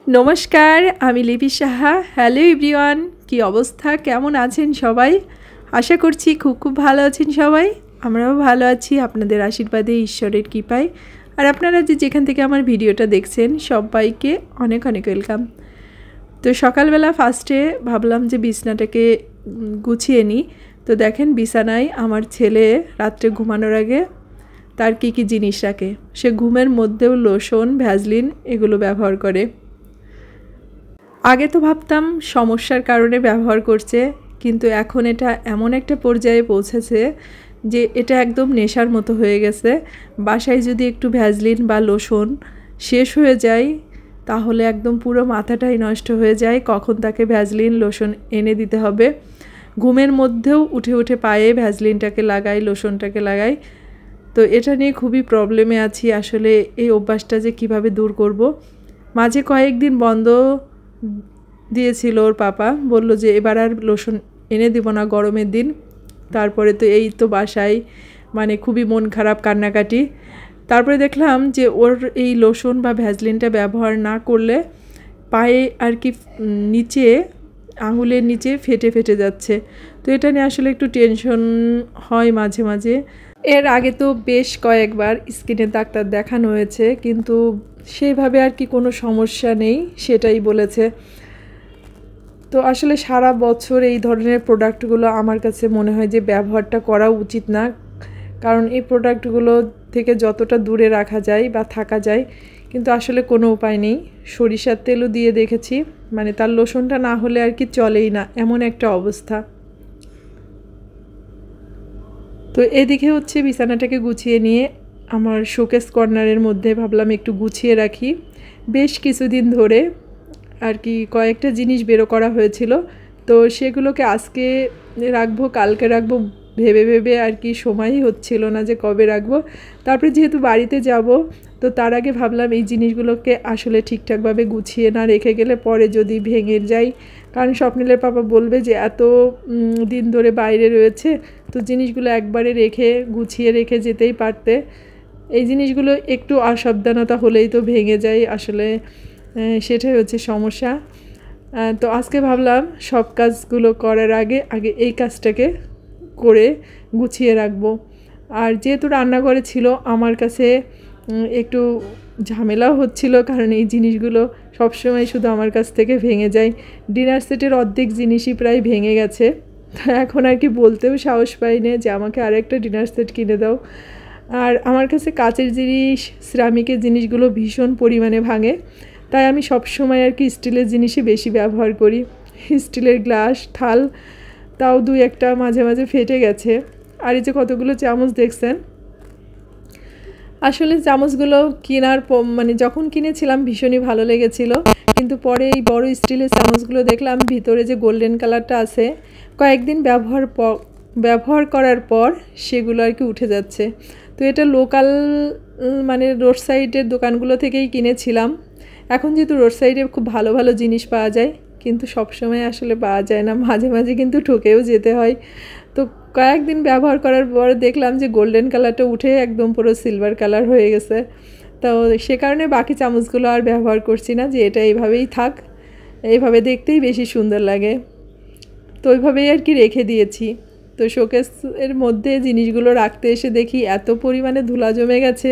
নমস্কার, আমি লিপি সাহা। হ্যালো এভরিওয়ান, কি অবস্থা, কেমন আছেন সবাই? আশা করছি খুব ভালো আছেন সবাই। আমরাও ভালো আছি আপনাদের আশীর্বাদে, ঈশ্বরের কৃপায়। আর আপনারা যেখান থেকে আমার ভিডিওটা দেখছেন সবাইকে অনেক অনেক ওয়েলকাম। তো সকালবেলা ফার্স্টে ভাবলাম যে বিছানাটাকে গুছিয়ে নিই। তো দেখেন বিছানায় আমার ছেলে রাত্রে ঘুমানোর আগে তার কী কী জিনিস রাখে। সে ঘুমের মধ্যেও লোশন, ভ্যাসলিন এগুলো ব্যবহার করে। আগে তো ভাবতাম সমস্যার কারণে ব্যবহার করছে, কিন্তু এখন এটা এমন একটা পর্যায়ে পৌঁছেছে যে এটা একদম নেশার মতো হয়ে গেছে। বাসায় যদি একটু ভ্যাসলিন বা লোশন শেষ হয়ে যায় তাহলে একদম পুরো মাথাটাই নষ্ট হয়ে যায়, কখন তাকে ভ্যাসলিন লোশন এনে দিতে হবে। ঘুমের মধ্যেও উঠে উঠে পায়ে ভ্যাসলিনটাকে লাগাই, লোশনটাকে লাগাই। তো এটা নিয়ে খুবই প্রবলেমে আছি। আসলে এই অভ্যাসটা যে কিভাবে দূর করব। মাঝে কয়েকদিন বন্ধ দিয়েছিল ওর পাপা, বলল যে এবার আর লোশন এনে দিব না গরমের দিন। তারপরে তো এই তো বাসায় মানে খুবই মন খারাপ, কান্নাকাটি। তারপরে দেখলাম যে ওর এই লোশন বা ভ্যাসলিনটা ব্যবহার না করলে পায়ে আর কি নিচে, আঙুলের নিচে ফেটে ফেটে যাচ্ছে। তো এটা নিয়ে আসলে একটু টেনশন হয় মাঝে মাঝে। এর আগে তো বেশ কয়েকবার স্কিনের ডাক্তার দেখানো হয়েছে, কিন্তু সেইভাবে আর কি কোনো সমস্যা নেই সেটাই বলেছে। তো আসলে সারা বছর এই ধরনের প্রোডাক্টগুলো আমার কাছে মনে হয় যে ব্যবহারটা করা উচিত না, কারণ এই প্রোডাক্টগুলো থেকে যতটা দূরে রাখা যায় বা থাকা যায়, কিন্তু আসলে কোনো উপায় নেই। সরিষার তেলও দিয়ে দেখেছি, মানে তার লোশনটা না হলে আর কি চলেই না, এমন একটা অবস্থা। তো এদিকে হচ্ছে বিছানাটাকে গুছিয়ে নিয়ে আমার শোকেস কর্নারের মধ্যে ভাবলাম একটু গুছিয়ে রাখি। বেশ কিছুদিন ধরে আর কি কয়েকটা জিনিস বেরো করা হয়েছিল, তো সেগুলোকে আজকে রাখবো কালকে রাখবো ভেবে ভেবে আর কি সময়ই হচ্ছিল না যে কবে রাখবো। তারপরে যেহেতু বাড়িতে যাব, তো তার আগে ভাবলাম এই জিনিসগুলোকে আসলে ঠিকঠাকভাবে গুছিয়ে না রেখে গেলে পরে যদি ভেঙে যায়, কারণ স্বপ্নিলের পাপা বলবে যে এত দিন ধরে বাইরে রয়েছে, তো জিনিসগুলো একবারে রেখে গুছিয়ে রেখে যেতেই পারতে। এই জিনিসগুলো একটু অসাবধানতা হলেই তো ভেঙে যায়, আসলে সেটাই হচ্ছে সমস্যা। তো আজকে ভাবলাম সব কাজগুলো করার আগে আগে এই কাজটাকে করে গুছিয়ে রাখবো। আর যেহেতু রান্নাঘরে ছিল, আমার কাছে একটু ঝামেলাও হচ্ছিল, কারণ এই জিনিসগুলো সবসময় শুধু আমার কাছ থেকে ভেঙে যায়। ডিনার সেটের অর্ধেক জিনিসই প্রায় ভেঙে গেছে। তো এখন আর কি বলতেও সাহস পাই না যে আমাকে আরেকটা ডিনার সেট কিনে দাও। আর আমার কাছে কাচের জিনিস, সিরামিকের জিনিসগুলো ভীষণ পরিমাণে ভাঙে, তাই আমি সবসময় আর কি স্টিলের জিনিসই বেশি ব্যবহার করি। স্টিলের গ্লাস, থাল তাও দুই একটা মাঝে মাঝে ফেটে গেছে। আর এই যে কতগুলো চামচ দেখছেন, আসলে চামচগুলো কেনার মানে যখন কিনেছিলাম ভীষণই ভালো লেগেছিল, কিন্তু পরে এই বড় স্টিলের চামচগুলো দেখলাম ভিতরে যে গোল্ডেন কালারটা আছে, কয়েকদিন ব্যবহার করার পর সেগুলো আর কি উঠে যাচ্ছে। তো এটা লোকাল মানে রোড সাইডের দোকানগুলো থেকেই কিনেছিলাম। এখন যেহেতু রোড সাইডে খুব ভালো ভালো জিনিস পাওয়া যায়, কিন্তু সবসময় আসলে পাওয়া যায় না, মাঝে মাঝে কিন্তু ঠকেও যেতে হয়। তো কয়েকদিন ব্যবহার করার পর দেখলাম যে গোল্ডেন কালারটা উঠে একদম পুরো সিলভার কালার হয়ে গেছে। তো সে কারণে বাকি চামচগুলো আর ব্যবহার করছি না, যে এটা এইভাবেই থাক, এইভাবে দেখতেই বেশি সুন্দর লাগে। তো ওইভাবেই আর কি রেখে দিয়েছি। তো শোকেসের মধ্যে জিনিসগুলো রাখতে এসে দেখি এত পরিমাণে ধুলা জমে গেছে,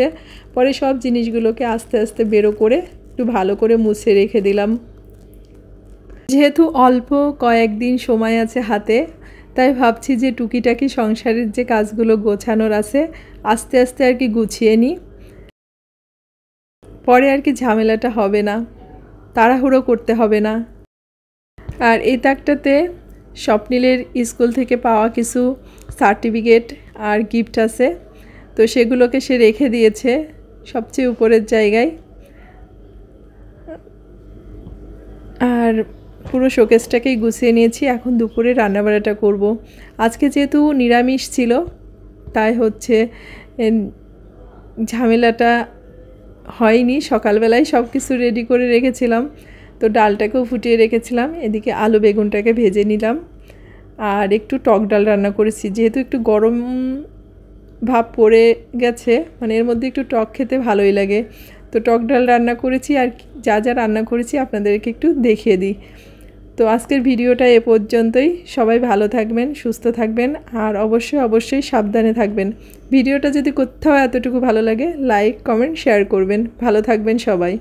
পরে সব জিনিসগুলোকে আস্তে আস্তে বেরো করে একটু ভালো করে মুছে রেখে দিলাম। যেহেতু অল্প কয়েকদিন সময় আছে হাতে, তাই ভাবছি যে টুকিটাকি সংসারের যে কাজগুলো গোছানোর আছে আস্তে আস্তে আর কি গুছিয়ে নিই, পরে আর কি ঝামেলাটা হবে না, তাড়াহুড়ো করতে হবে না। আর এই তাকটাতে স্বপ্নিলের স্কুল থেকে পাওয়া কিছু সার্টিফিকেট আর গিফট আছে, তো সেগুলোকে সে রেখে দিয়েছে সবচেয়ে উপরের জায়গায়। আর পুরো শোকেসটাকেই গুছিয়ে নিয়েছি। এখন দুপুরে রান্নাবাড়াটা করব। আজকে যেহেতু নিরামিষ ছিল, তাই হচ্ছে ঝামেলাটা হয়নি। সকালবেলায় সব কিছু রেডি করে রেখেছিলাম, তো ডালটাকেও ফুটিয়ে রেখেছিলাম, এদিকে আলু বেগুনটাকে ভেজে নিলাম, আর একটু টক ডাল রান্না করেছি। যেহেতু একটু গরম ভাব পড়ে গেছে, মানে এর মধ্যে একটু টক খেতে ভালোই লাগে, তো টক ডাল রান্না করেছি আর যা যা রান্না করেছি আপনাদেরকে একটু দেখিয়ে দিই। তো আজকের ভিডিওটা এ পর্যন্তই। সবাই ভালো থাকবেন, সুস্থ থাকবেন আর অবশ্যই সাবধানে থাকবেন। ভিডিওটা যদি কোথাও এতটুকু ভালো লাগে লাইক কমেন্ট শেয়ার করবেন। ভালো থাকবেন সবাই।